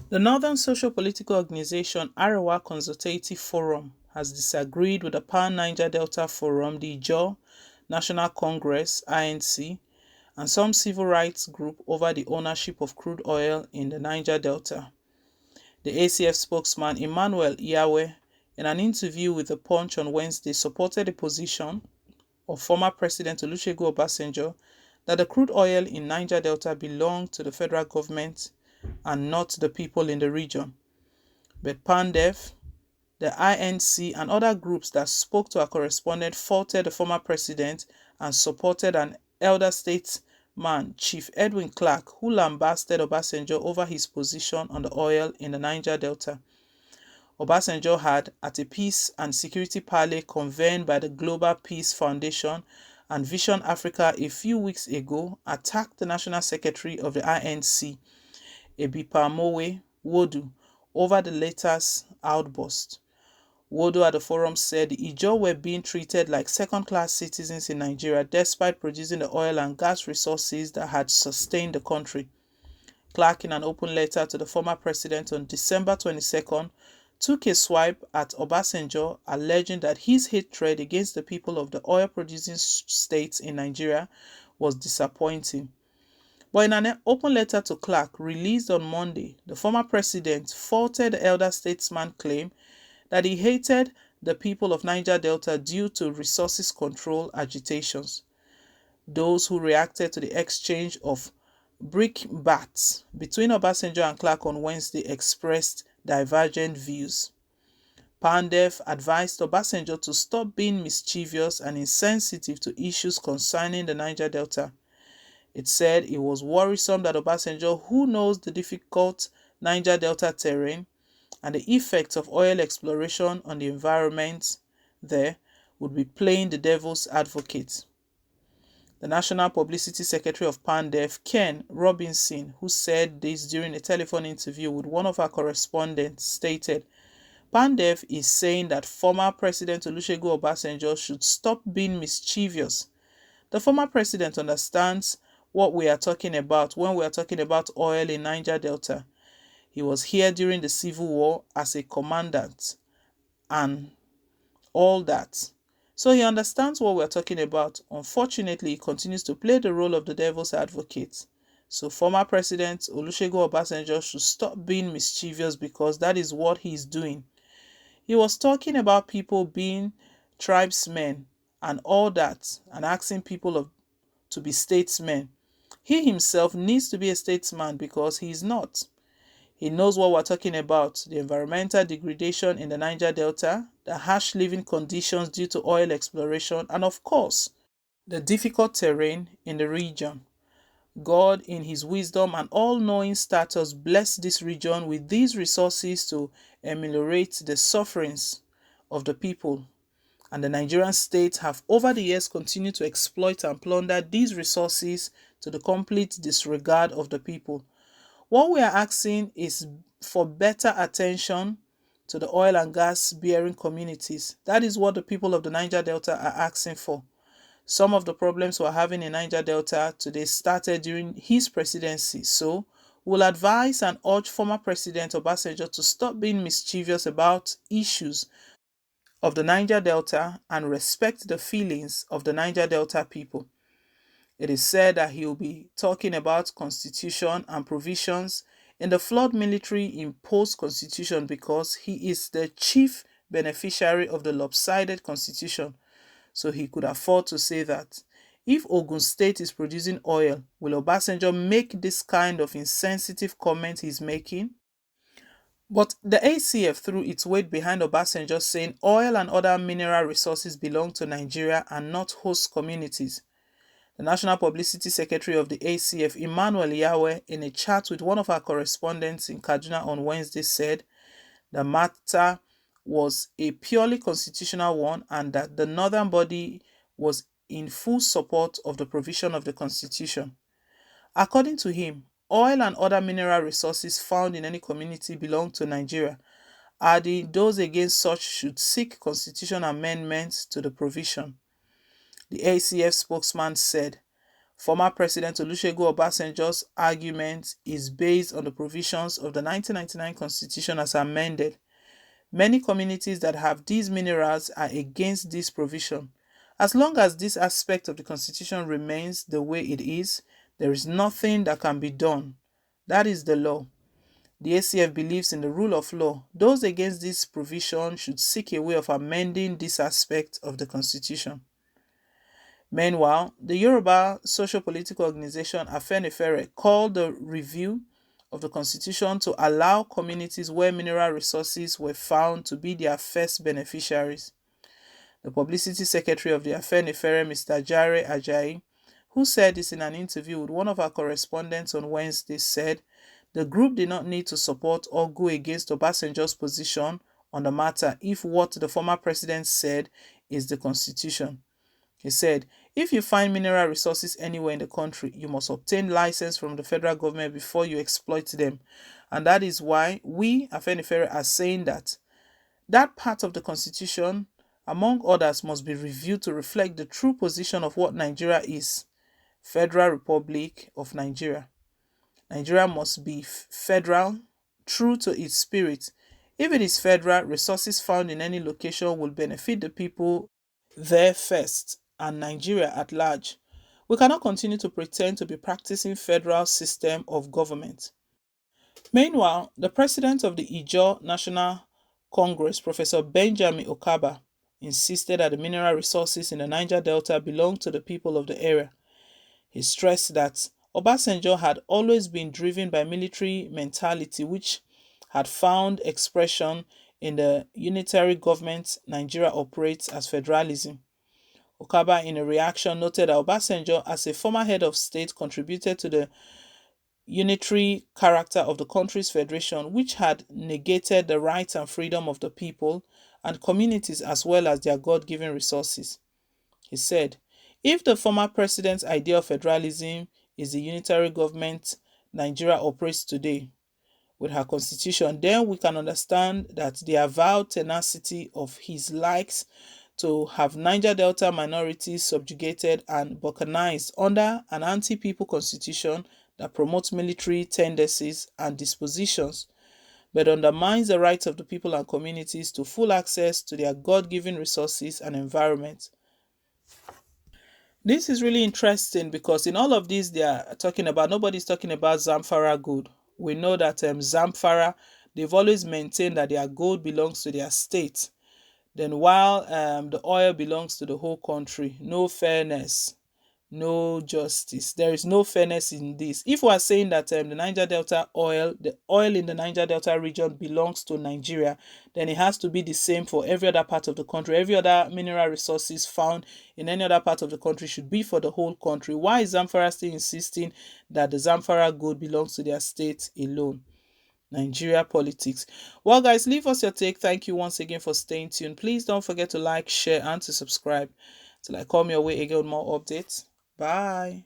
The Northern Socio-Political Organization Arewa Consultative Forum has disagreed with the Pan Niger Delta Forum, the Ijaw National Congress (INC), and some civil rights groups over the ownership of crude oil in the Niger Delta. The ACF spokesman Emmanuel Yahweh, in an interview with The Punch on Wednesday, supported the position of former President Olusegun Obasanjo that the crude oil in Niger Delta belonged to the federal government and not the people in the region. But Pandef, the INC, and other groups that spoke to our correspondent faulted the former president and supported an elder statesman, Chief Edwin Clark, who lambasted Obasanjo over his position on the oil in the Niger Delta. Obasanjo had, at a peace and security parley convened by the Global Peace Foundation and Vision Africa a few weeks ago, attacked the National Secretary of the INC, Ebipamowe Wodu, over the latter's outburst. Wodu at the forum said the Ijaw were being treated like second-class citizens in Nigeria despite producing the oil and gas resources that had sustained the country. Clark, in an open letter to the former president on December 22nd, took a swipe at Obasanjo, alleging that his hatred against the people of the oil-producing states in Nigeria was disappointing. But in an open letter to Clark released on Monday, the former president faulted the elder statesman's claim that he hated the people of Niger Delta due to resources control agitations. Those who reacted to the exchange of brickbats between Obasanjo and Clark on Wednesday expressed divergent views. Pandef advised Obasanjo to stop being mischievous and insensitive to issues concerning the Niger Delta. It said it was worrisome that Obasanjo, who knows the difficult Niger Delta terrain and the effects of oil exploration on the environment there, would be playing the devil's advocate. The National Publicity Secretary of Pandef, Ken Robinson, who said this during a telephone interview with one of our correspondents, stated, Pandef is saying that former President Olusegun Obasanjo should stop being mischievous. The former president understands what we are talking about when we are talking about oil in Niger Delta. He was here during the Civil War as a commandant and all that. So he understands what we're talking about. Unfortunately, he continues to play the role of the devil's advocate. So former President Olusegun Obasanjo should stop being mischievous because that is what he's doing. He was talking about people being tribesmen and all that and asking people to be statesmen. He himself needs to be a statesman because he is not. He knows what we're talking about, the environmental degradation in the Niger Delta, the harsh living conditions due to oil exploration, and of course, the difficult terrain in the region. God, in his wisdom and all-knowing status, blessed this region with these resources to ameliorate the sufferings of the people. And the Nigerian state have over the years continued to exploit and plunder these resources to the complete disregard of the people. What we are asking is for better attention to the oil and gas bearing communities. That is what the people of the Niger Delta are asking for. Some of the problems we're having in Niger Delta today started during his presidency. So we'll advise and urge former President Obasanjo to stop being mischievous about issues of the Niger Delta and respect the feelings of the Niger Delta people. It is said that he will be talking about constitution and provisions in the flood military imposed constitution because he is the chief beneficiary of the lopsided constitution. So he could afford to say that. If Ogun State is producing oil, will Obasanjo make this kind of insensitive comment he's making? But the ACF threw its weight behind Obasanjo, saying oil and other mineral resources belong to Nigeria and not host communities. The National Publicity Secretary of the ACF, Emmanuel Yahweh, in a chat with one of our correspondents in Kaduna on Wednesday, said the matter was a purely constitutional one and that the northern body was in full support of the provision of the constitution. According to him, oil and other mineral resources found in any community belong to Nigeria, adding those against such should seek constitutional amendments to the provision. The ACF spokesman said, Former President Olusegun Obasanjo's argument is based on the provisions of the 1999 Constitution as amended. Many communities that have these minerals are against this provision. As long as this aspect of the Constitution remains the way it is, there is nothing that can be done. That is the law. The ACF believes in the rule of law. Those against this provision should seek a way of amending this aspect of the Constitution. Meanwhile, the Yoruba socio-political organization Afenifere called the review of the Constitution to allow communities where mineral resources were found to be their first beneficiaries. The publicity secretary of the Afenifere, Mr. Jare Ajayi, who said this in an interview with one of our correspondents on Wednesday, said the group did not need to support or go against Obasanjo's position on the matter if what the former president said is the Constitution. He said, if you find mineral resources anywhere in the country, you must obtain license from the federal government before you exploit them. And that is why we, Afenifere, are saying that part of the Constitution, among others, must be reviewed to reflect the true position of what Nigeria is, Federal Republic of Nigeria. Nigeria must be federal, true to its spirit. If it is federal, resources found in any location will benefit the people there first and Nigeria at large. We cannot continue to pretend to be practicing federal system of government. Meanwhile, the president of the Ijaw National Congress, Professor Benjamin Okaba, insisted that the mineral resources in the Niger Delta belong to the people of the area. He stressed that Obasanjo had always been driven by military mentality, which had found expression in the unitary government Nigeria operates as federalism. Okaba, in a reaction, noted that Obasanjo, as a former head of state, contributed to the unitary character of the country's federation, which had negated the rights and freedom of the people and communities as well as their God-given resources. He said, if the former president's idea of federalism is the unitary government Nigeria operates today with her constitution, then we can understand that the avowed tenacity of his likes to have Niger Delta minorities subjugated and balkanized under an anti-people constitution that promotes military tendencies and dispositions, but undermines the rights of the people and communities to full access to their God-given resources and environment. This is really interesting because in all of this they are talking about, nobody's talking about Zamfara gold. We know that Zamfara, they've always maintained that their gold belongs to their state. Then while the oil belongs to the whole country, no fairness, no justice. There is no fairness in this. If we are saying that the Niger Delta oil, the oil in the Niger Delta region belongs to Nigeria, then it has to be the same for every other part of the country. Every other mineral resources found in any other part of the country should be for the whole country. Why is Zamfara still insisting that the Zamfara gold belongs to their state alone? Nigeria politics. Well, guys, leave us your take. Thank you once again for staying tuned. Please don't forget to like, share, and to subscribe till I come your way again with more updates. Bye.